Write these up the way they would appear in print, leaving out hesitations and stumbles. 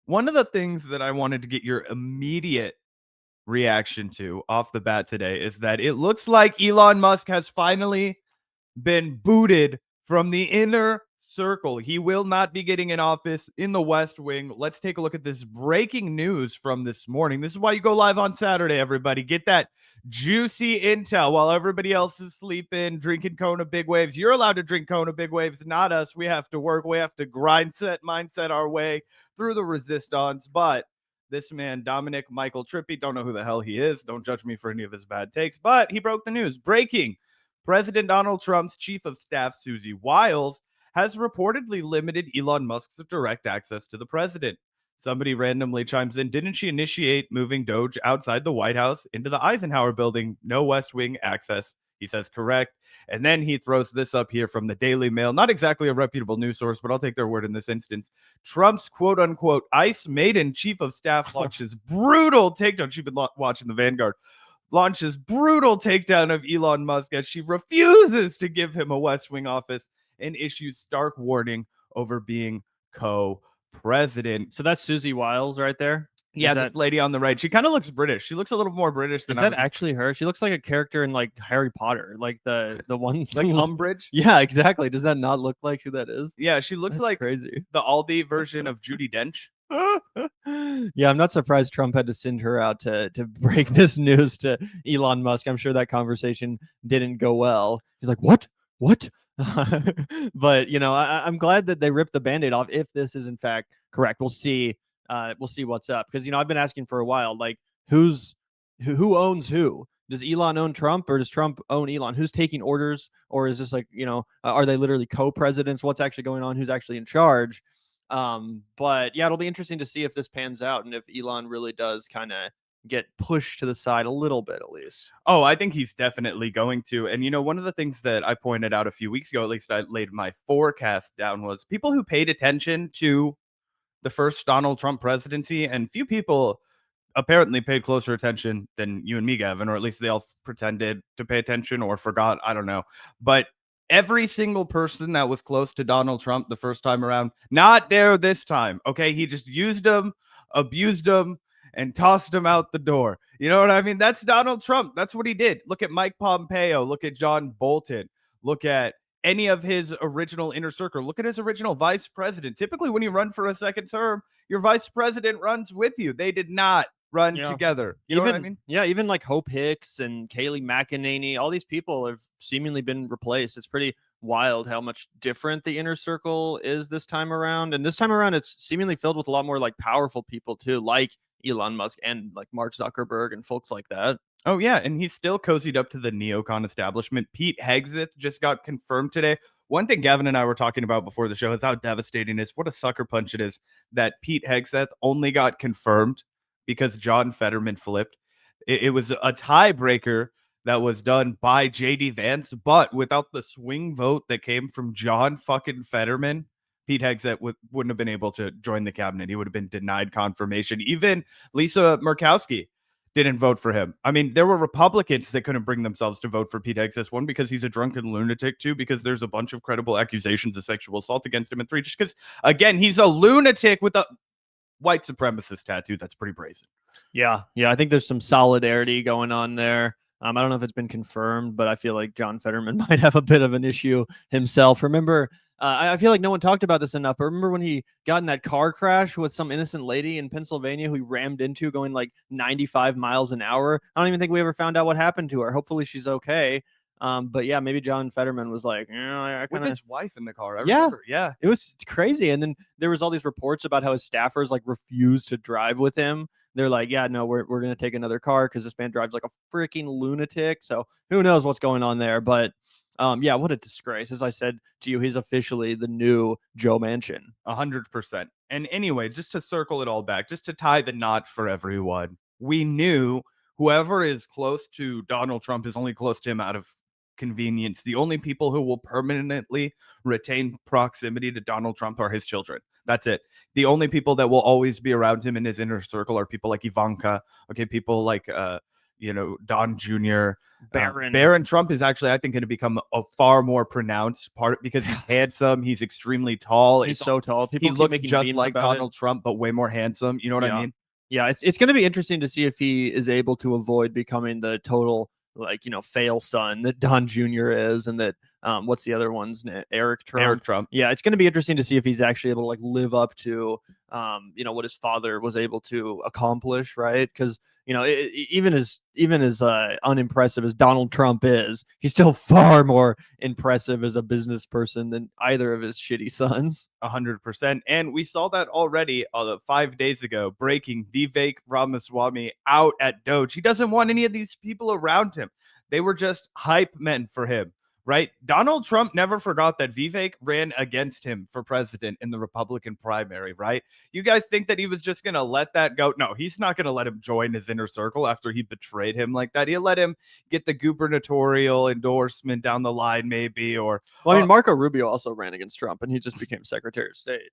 One of the things that I wanted to get your immediate reaction to off the bat today is that it looks like Elon Musk has finally been booted from the inner circle. He will not be getting an office in the West Wing. Let's take a look at this breaking news from this morning. This is why you go live on Saturday, everybody. Get that juicy intel while everybody else is sleeping, drinking Kona Big Waves. You're allowed to drink Kona Big Waves, not us. We have to work. We have to mindset our way through the resistance. But this man, Dominic Michael Trippi, don't know who the hell he is. Don't judge me for any of his bad takes, but he broke the news. Breaking. President Donald Trump's chief of staff, Susie Wiles, has reportedly limited Elon Musk's direct access to the president. Somebody randomly chimes in, didn't she initiate moving DOGE outside the White House into the Eisenhower building? No West Wing access. He says correct. And then he throws this up here from the Daily Mail. Not exactly a reputable news source, but I'll take their word in this instance. Trump's quote unquote ICE maiden chief of staff launches brutal takedown. She's been watching the Vanguard. Launches brutal takedown of Elon Musk as she refuses to give him a West Wing office and issues stark warning over being co-president. So that's Susie Wiles right there. Yeah, this lady on the right. She kind of looks British. She looks a little more British than Is that actually her? She looks like a character in like Harry Potter, like the one like Umbridge. Yeah, exactly. Does that not look like who that is? Yeah, she looks like crazy. The Aldi version of Judi Dench. Yeah, I'm not surprised Trump had to send her out to break this news to Elon Musk. I'm sure that conversation didn't go well. He's like, what? But you know, I'm glad that they ripped the Band-Aid off. If this is in fact correct, we'll see. We'll see what's up, because you know I've been asking for a while, like who owns who? Does Elon own Trump, or does Trump own Elon? Who's taking orders, or is this like, you know, are they literally co-presidents? What's actually going on? Who's actually in charge? But yeah, it'll be interesting to see if this pans out and if Elon really does kind of get pushed to the side a little bit, at least. Oh, I think he's definitely going to. And, you know, one of the things that I pointed out a few weeks ago, at least I laid my forecast down, was people who paid attention to the first Donald Trump presidency, and few people apparently paid closer attention than you and me, Gavin, or at least they all pretended to pay attention or forgot. I don't know. But every single person that was close to Donald Trump the first time around, not there this time. Okay. He just used them, abused them, and tossed him out the door. You know what I mean? That's Donald Trump. That's what he did. Look at Mike Pompeo. Look at John Bolton. Look at any of his original inner circle. Look at his original vice president. Typically, when you run for a second term, your vice president runs with you. They did not run together. You know what I mean? Yeah, even like Hope Hicks and Kayleigh McEnany, all these people have seemingly been replaced. It's pretty wild how much different the inner circle is this time around. And this time around, it's seemingly filled with a lot more like powerful people too, like Elon Musk and like Mark Zuckerberg and folks like that. Oh, yeah, and he's still cozied up to the neocon establishment. Pete Hegseth just got confirmed today. One thing Gavin and I were talking about before the show is how devastating it is, what a sucker punch it is that Pete Hegseth only got confirmed because John Fetterman flipped. It was a tiebreaker that was done by J.D. Vance, but without the swing vote that came from John fucking Fetterman, Pete Hegseth wouldn't have been able to join the cabinet. He would have been denied confirmation. Even Lisa Murkowski didn't vote for him. I mean, there were Republicans that couldn't bring themselves to vote for Pete Hegseth. One, because he's a drunken lunatic. Two, because there's a bunch of credible accusations of sexual assault against him. And three, just because, again, he's a lunatic with a white supremacist tattoo. That's pretty brazen. Yeah. I think there's some solidarity going on there. I don't know if it's been confirmed, but I feel like John Fetterman might have a bit of an issue himself. Remember, I feel like no one talked about this enough, but remember when he got in that car crash with some innocent lady in Pennsylvania who he rammed into going like 95 miles an hour? I don't even think we ever found out what happened to her. Hopefully she's okay. But yeah, maybe John Fetterman was like, you know, I with his wife in the car. I yeah, remember. Yeah, it was crazy. And then there was all these reports about how his staffers like refused to drive with him. They're like, yeah, no, we're going to take another car because this man drives like a freaking lunatic. So who knows what's going on there? But yeah, what a disgrace. As I said to you, he's officially the new Joe Manchin. 100%. And anyway, just to circle it all back, just to tie the knot for everyone, we knew whoever is close to Donald Trump is only close to him out of convenience. The only people who will permanently retain proximity to Donald Trump are his children. That's it. The only people that will always be around him in his inner circle are people like Ivanka. Okay, people like Don Jr. Barron. Barron Trump is actually, I think, going to become a far more pronounced part because he's handsome. He's extremely tall. He's so tall. He People keep looks making just memes like about it. Donald Trump, but way more handsome. You know what I mean? Yeah, it's going to be interesting to see if he is able to avoid becoming the total fail son that Don Jr. is, and that what's the other one's name? Eric Trump. Eric Trump. Yeah, it's going to be interesting to see if he's actually able to live up to what his father was able to accomplish, right? Because even as unimpressive as Donald Trump is, he's still far more impressive as a business person than either of his shitty sons. 100%. And we saw that already 5 days ago, breaking Vivek Ramaswamy out at DOGE. He doesn't want any of these people around him. They were just hype men for him, right? Donald Trump never forgot that Vivek ran against him for president in the Republican primary, right? You guys think that he was just going to let that go? No, he's not going to let him join his inner circle after he betrayed him like that. He'll let him get the gubernatorial endorsement down the line, maybe. Or Well, I mean, Marco Rubio also ran against Trump, and he just became Secretary of State.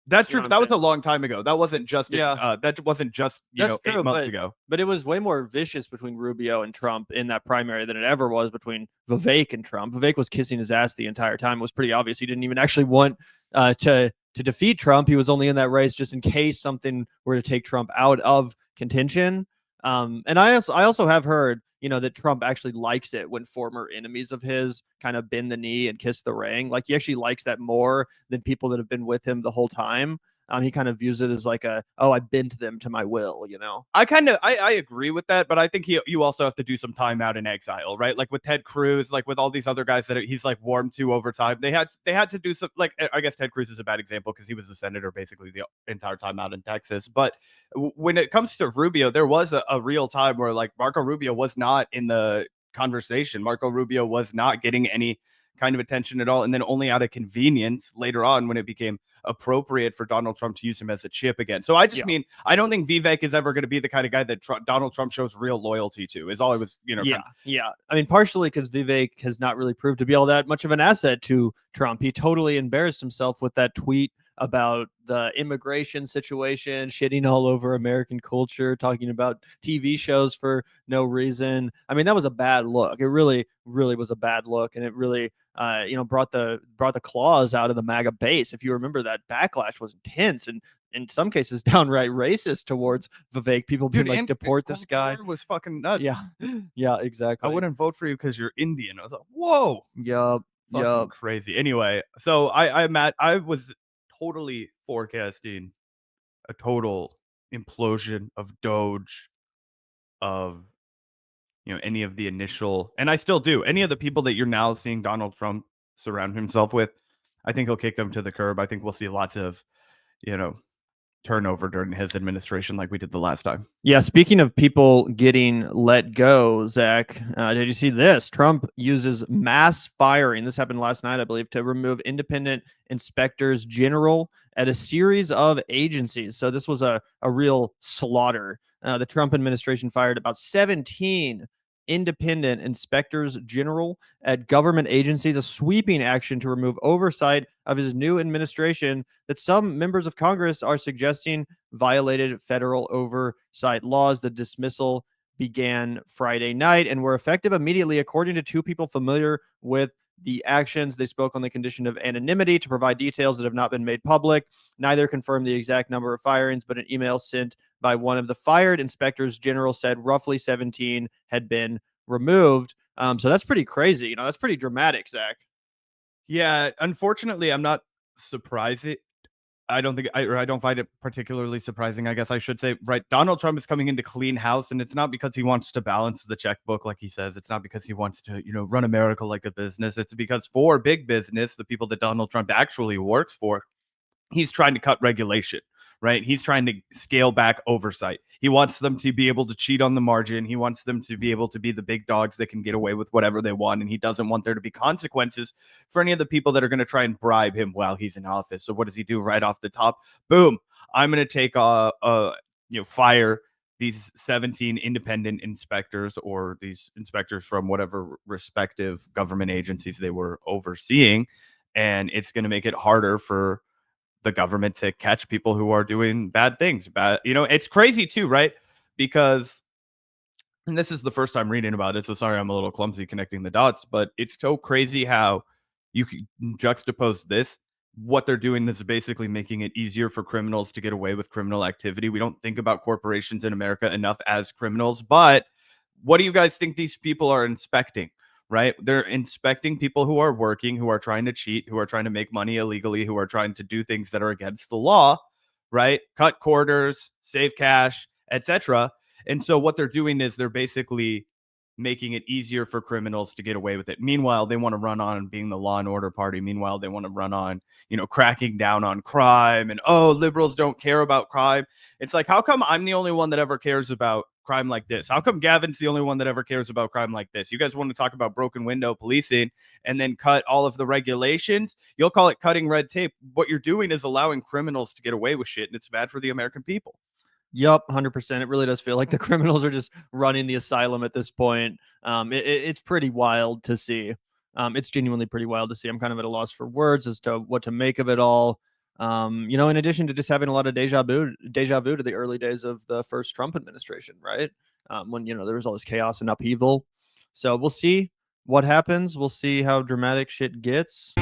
That's true. That was a long time ago. That wasn't just That's 8 months ago. But it was way more vicious between Rubio and Trump in that primary than it ever was between Vivek and Trump. Vivek was kissing his ass the entire time. It was pretty obvious. He didn't even actually want to defeat Trump. He was only in that race just in case something were to take Trump out of contention. And I also have heard that Trump actually likes it when former enemies of his kind of bend the knee and kiss the ring. Like, he actually likes that more than people that have been with him the whole time. He kind of views it as like I bent them to my will, I agree with that, but I think you also have to do some time out in exile, right? Like with Ted Cruz, like with all these other guys that he's like warmed to over time. They had to do some, like, I guess Ted Cruz is a bad example because he was a senator basically the entire time out in Texas. But when it comes to Rubio, there was a real time where like Marco Rubio was not in the conversation. Marco Rubio was not getting any kind of attention at all. And then only out of convenience later on when it became appropriate for Donald Trump to use him as a chip again. So I just mean, I don't think Vivek is ever going to be the kind of guy that Donald Trump shows real loyalty to, is all I was, Yeah. I mean, partially because Vivek has not really proved to be all that much of an asset to Trump. He totally embarrassed himself with that tweet about the immigration situation, shitting all over American culture, talking about TV shows for no reason. I mean, that was a bad look. It really, really was a bad look, and it really, brought the claws out of the MAGA base. If you remember, that backlash was intense and in some cases downright racist towards Vivek. People being like, deport this guy. Was fucking nuts. Yeah, exactly. I wouldn't vote for you because you're Indian. I was like, whoa. Yup. Crazy. Anyway, so I was totally forecasting a total implosion of DOGE, of any of the initial, and I still do, any of the people that you're now seeing Donald Trump surround himself with. I think he'll kick them to the curb. I think we'll see lots of turnover during his administration like we did the last time. Yeah, speaking of people getting let go, Zach, did you see this? Trump uses mass firing. This happened last night, I believe, to remove independent inspectors general at a series of agencies. So this was a real slaughter. The Trump administration fired about 17 independent inspectors general at government agencies, a sweeping action to remove oversight of his new administration that some members of Congress are suggesting violated federal oversight laws. The dismissal began Friday night and were effective immediately, according to two people familiar with the actions. They spoke on the condition of anonymity to provide details that have not been made public. Neither confirmed the exact number of firings, but an email sent by one of the fired inspectors general said roughly 17 had been removed. So that's pretty crazy. That's pretty dramatic, Zach. Yeah, unfortunately, I'm not surprised. I don't find it particularly surprising, I guess I should say. Right, Donald Trump is coming in to clean house, and it's not because he wants to balance the checkbook like he says. It's not because he wants to, run America like a business. It's because for big business, the people that Donald Trump actually works for, he's trying to cut regulation, right? He's trying to scale back oversight. He wants them to be able to cheat on the margin. He wants them to be able to be the big dogs that can get away with whatever they want. And he doesn't want there to be consequences for any of the people that are going to try and bribe him while he's in office. So what does he do right off the top? Boom. I'm going to take fire these 17 independent inspectors, or these inspectors from whatever respective government agencies they were overseeing. And it's going to make it harder for the government to catch people who are doing bad things. It's crazy too, right? Because and this is the first time reading about it, so sorry I'm a little clumsy connecting the dots, but it's so crazy how you can juxtapose this. What they're doing is basically making it easier for criminals to get away with criminal activity. We don't think about corporations in America enough as criminals, but what do you guys think these people are inspecting? Right? They're inspecting people who are working, who are trying to cheat, who are trying to make money illegally, who are trying to do things that are against the law, right? Cut corners, save cash, etc. And so what they're doing is they're basically making it easier for criminals to get away with it. Meanwhile, they want to run on being the law and order party. Meanwhile, they want to run on, cracking down on crime and, oh, liberals don't care about crime. It's like, how come I'm the only one that ever cares about crime like this? How come Gavin's the only one that ever cares about crime like this? You guys want to talk about broken window policing and then cut all of the regulations? You'll call it cutting red tape. What you're doing is allowing criminals to get away with shit, and it's bad for the American people. Yup, 100%. It really does feel like the criminals are just running the asylum at this point. It's pretty wild to see. It's genuinely pretty wild to see. I'm kind of at a loss for words as to what to make of it all. In addition to just having a lot of deja vu to the early days of the first Trump administration, right? When there was all this chaos and upheaval. So we'll see what happens. We'll see how dramatic shit gets.